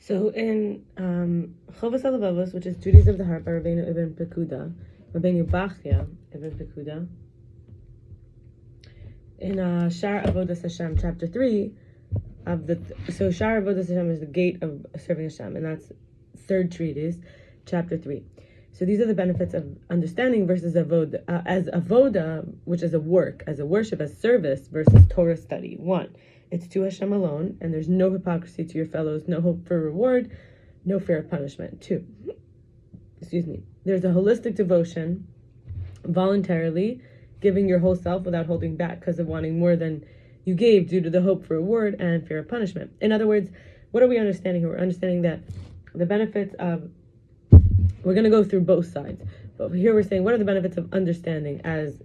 So in Chovos halevovos, which is Duties of the Heart by Rabbeinu Bacheya ibn Pekuda, in Shar Avodas Hashem, chapter 3 of so Shar Avodas Hashem is the gate of serving Hashem, and that's third treatise, chapter 3. So these are the benefits of understanding versus avoda, as avoda, which is a work, as a worship, as service, versus Torah study. 1, it's to Hashem alone, and there's no hypocrisy to your fellows, no hope for reward, no fear of punishment. 2, there's a holistic devotion, voluntarily giving your whole self without holding back because of wanting more than you gave due to the hope for reward and fear of punishment. In other words, what are we understanding here? We're understanding that the benefits of, we're going to go through both sides, but here we're saying, what are the benefits of understanding as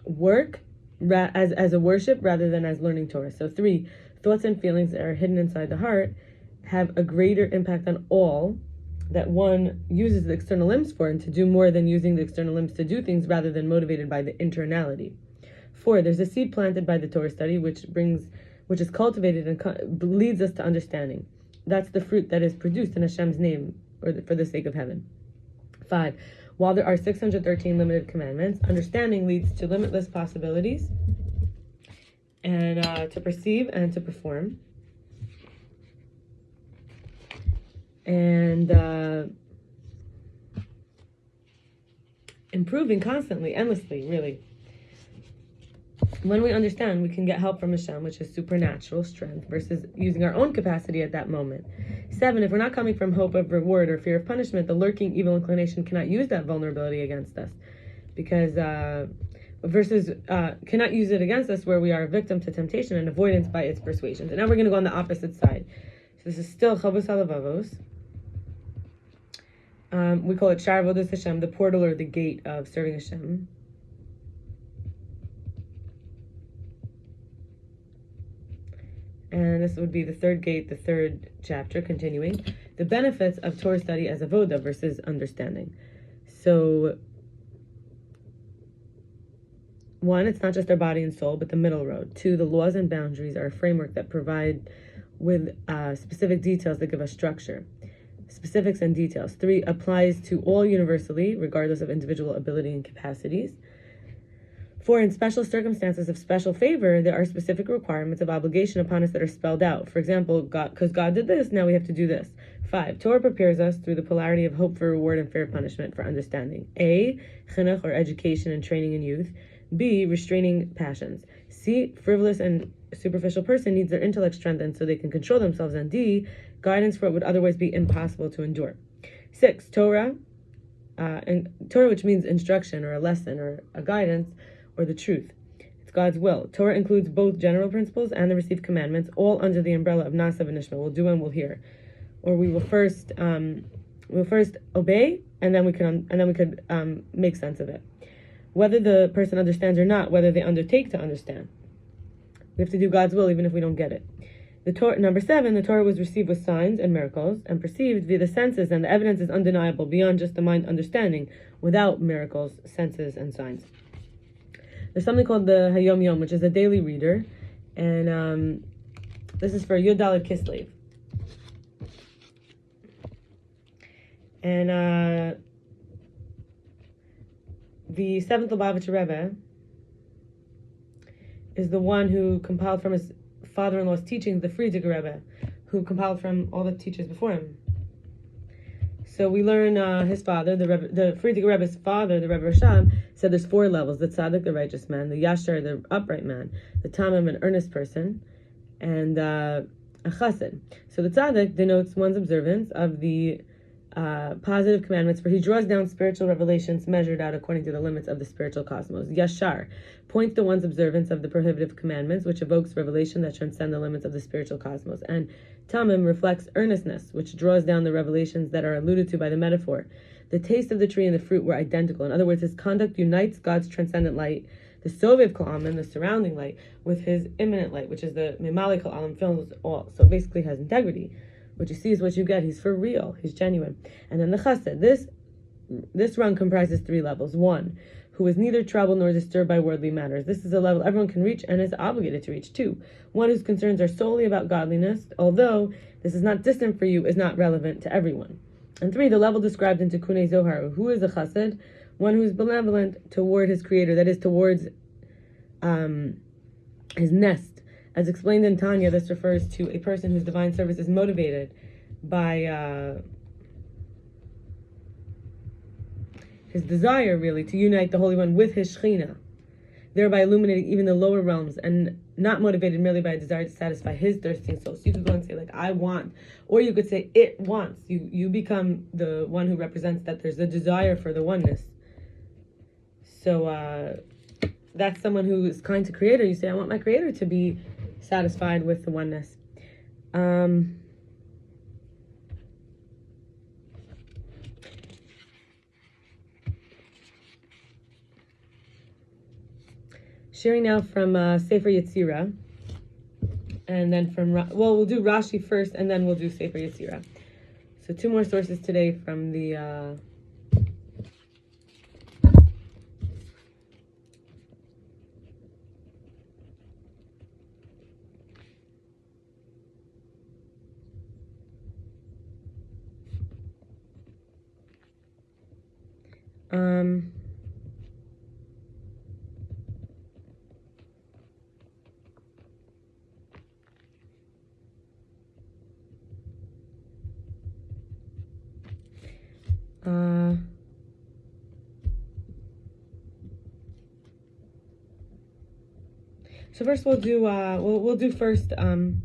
work, as a worship, rather than as learning Torah? So 3, thoughts and feelings that are hidden inside the heart have a greater impact on all that one uses the external limbs for, and to do more than using the external limbs to do things, rather than motivated by the internality. 4, there's a seed planted by the Torah study, which is cultivated and leads us to understanding. That's the fruit that is produced in Hashem's name, or for the sake of heaven. 5, while there are 613 limited commandments, understanding leads to limitless possibilities, and to perceive and to perform. And improving constantly, endlessly, really. When we understand, we can get help from Hashem, which is supernatural strength, versus using our own capacity at that moment. 7, if we're not coming from hope of reward or fear of punishment, the lurking evil inclination cannot use that vulnerability against us, because cannot use it against us where we are a victim to temptation and avoidance by its persuasions. And now we're going to go on the opposite side. So this is still Chovos halevovos. We call it Shar Avodas Hashem, the portal or the gate of serving Hashem. And this would be the third gate, the third chapter, continuing. The benefits of Torah study as avoda versus understanding. So, 1, it's not just our body and soul, but the middle road. 2, the laws and boundaries are a framework that provide with specific details that give us structure. Specifics and details. 3, applies to all universally, regardless of individual ability and capacities. 4, in special circumstances of special favor, there are specific requirements of obligation upon us that are spelled out. For example, because God did this, now we have to do this. 5, Torah prepares us through the polarity of hope for reward and fear of punishment for understanding. A, chinuch, or education and training in youth. B, restraining passions. C, frivolous and superficial person needs their intellect strengthened so they can control themselves. And D, guidance for what would otherwise be impossible to endure. 6, Torah, which means instruction or a lesson or a guidance, or the truth. It's God's will. Torah includes both general principles and the received commandments, all under the umbrella of Nasa v'Nishma. We'll do and we'll hear, or we will first obey, and then we could make sense of it, whether the person understands or not, whether they undertake to understand. We have to do God's will even if we don't get it. The Torah, number 7, the Torah was received with signs and miracles and perceived via the senses, and the evidence is undeniable beyond just the mind understanding, without miracles, senses, and signs. There's something called the hayom, which is a daily reader, and this is for Yudalad Kislev. And the 7th Lubavitcher rebbe is the one who compiled from his father-in-law's teachings, the Frierdiker rebbe, who compiled from all the teachers before him. So we learn his father, the Frierdiker rebbe's father, the Rebbe Rashab, said there's 4 levels: the tzaddik, the righteous man; the yashar, the upright man; the tamim, an earnest person; and a chassid. So the tzaddik denotes one's observance of the positive commandments, for he draws down spiritual revelations measured out according to the limits of the spiritual cosmos. Yashar points to one's observance of the prohibitive commandments, which evokes revelation that transcend the limits of the spiritual cosmos. And tamim reflects earnestness, which draws down the revelations that are alluded to by the metaphor. The taste of the tree and the fruit were identical. In other words, his conduct unites God's transcendent light, the sovev kol alam, the surrounding light, with his immanent light, which is the mimali kol alam, fills all. So it basically has integrity. What you see is what you get. He's for real. He's genuine. And then the chassid. This rung comprises 3 levels. 1, who is neither troubled nor disturbed by worldly matters. This is a level everyone can reach and is obligated to reach. 2, one whose concerns are solely about godliness, although this is not distant for you, is not relevant to everyone. And 3, the level described in tikkunei Zohar, who is a chassid, one who is benevolent toward his creator, that is, towards his nest. As explained in Tanya, this refers to a person whose divine service is motivated by his desire, really, to unite the Holy One with his Shekhinah, thereby illuminating even the lower realms, and not motivated merely by a desire to satisfy his thirsting soul. So you could go and say, like, I want, or you could say, it wants. You become the one who represents that there's a desire for the oneness. So that's someone who is kind to Creator. You say, I want my Creator to be satisfied with the oneness. Sharing now from Sefer Yetzirah, and then from, we'll do Rashi first, and then we'll do Sefer Yetzirah. So 2 more sources today from the so first we'll do we'll do first the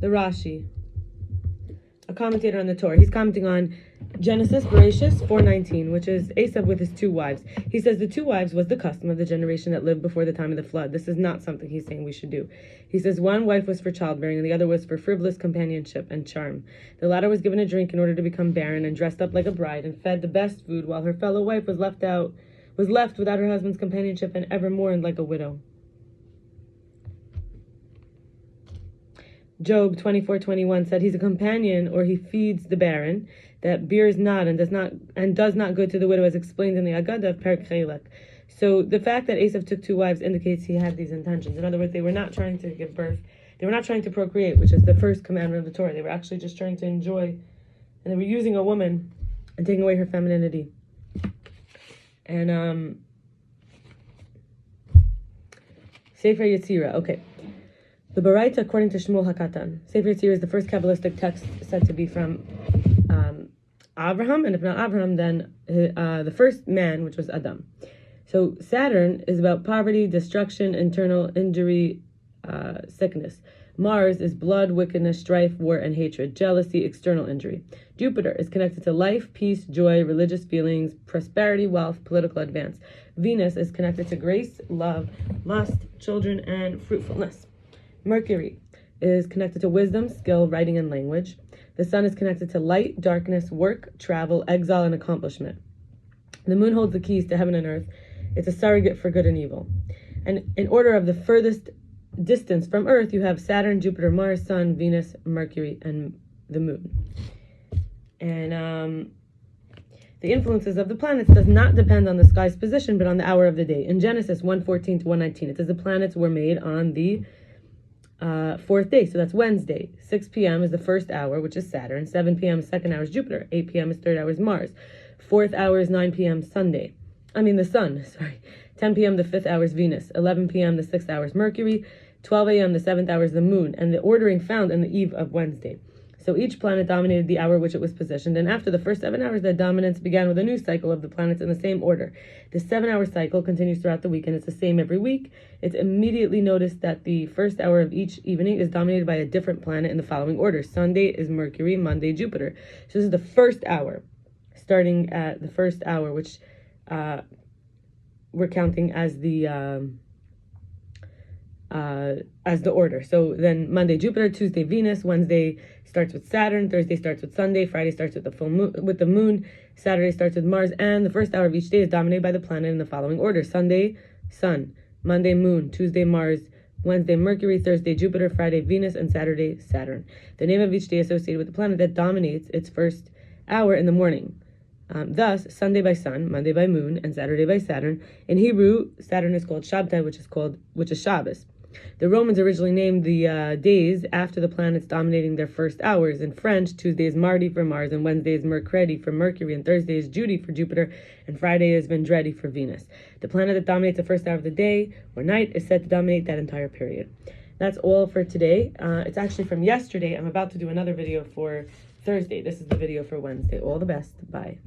Rashi, a commentator on the Torah. He's commenting on Genesis, bereishis 4:19, which is Esav with his 2 wives. He says the 2 wives was the custom of the generation that lived before the time of the flood. This is not something he's saying we should do. He says one wife was for childbearing and the other was for frivolous companionship and charm. The latter was given a drink in order to become barren and dressed up like a bride and fed the best food, while her fellow wife was left without her husband's companionship and ever mourned like a widow. Job 24:21 said he's a companion, or he feeds the barren, that bears not and does not good to the widow, as explained in the Agadah of Perek Chelek. So the fact that Esav took 2 wives indicates he had these intentions. In other words, they were not trying to give birth. They were not trying to procreate, which is the first commandment of the Torah. They were actually just trying to enjoy, and they were using a woman and taking away her femininity. And Sefer Yetzirah, okay. The Baraita, according to Shmuel HaKatan, Sefer Yetzirah is the first Kabbalistic text said to be from Abraham, and if not Abraham, then the first man, which was Adam. So Saturn is about poverty, destruction, internal injury, sickness. Mars is blood, wickedness, strife, war, and hatred, jealousy, external injury. Jupiter is connected to life, peace, joy, religious feelings, prosperity, wealth, political advance. Venus is connected to grace, love, lust, children, and fruitfulness. Mercury is connected to wisdom, skill, writing, and language. The sun is connected to light, darkness, work, travel, exile, and accomplishment. The moon holds the keys to heaven and earth. It's a surrogate for good and evil. And in order of the furthest distance from Earth, you have Saturn, Jupiter, Mars, Sun, Venus, Mercury, and the moon. And the influences of the planets does not depend on the sky's position, but on the hour of the day. In Genesis 1:14 to 1:19, it says the planets were made on the 4th day, so that's Wednesday. 6 p.m. is the first hour, which is Saturn. 7 p.m. is second hour is Jupiter. 8 p.m. is third hour is Mars. 4th hour is 9 p.m. The sun. 10 p.m. the 5th hour is Venus. 11 p.m. the 6th hour is Mercury. 12 a.m. the 7th hour is the moon, and the ordering found in the eve of Wednesday. So each planet dominated the hour which it was positioned, and after the first 7 hours, that dominance began with a new cycle of the planets in the same order. The 7-hour cycle continues throughout the week, and it's the same every week. It's immediately noticed that the first hour of each evening is dominated by a different planet in the following order. Sunday is Mercury, Monday, Jupiter. So this is the first hour, starting at the first hour, which we're counting as the order. So then Monday, Jupiter, Tuesday, Venus, Wednesday starts with Saturn, Thursday starts with Sunday, Friday starts with the full moon, with the moon, Saturday starts with Mars, and the first hour of each day is dominated by the planet in the following order: Sunday, Sun, Monday, Moon, Tuesday, Mars, Wednesday, Mercury, Thursday, Jupiter, Friday, Venus, and Saturday, Saturn. The name of each day associated with the planet that dominates its first hour in the morning. Thus, Sunday by sun, Monday by moon, and Saturday by Saturn. In Hebrew, Saturn is called Shabtai, which is Shabbos. The Romans originally named the days after the planets dominating their first hours. In French, Tuesday is Mardi for Mars, and Wednesday is Mercredi for Mercury, and Thursday is Judy for Jupiter, and Friday is Vendredi for Venus. The planet that dominates the first hour of the day or night is said to dominate that entire period. That's all for today. It's actually from yesterday. I'm about to do another video for Thursday. This is the video for Wednesday. All the best. Bye.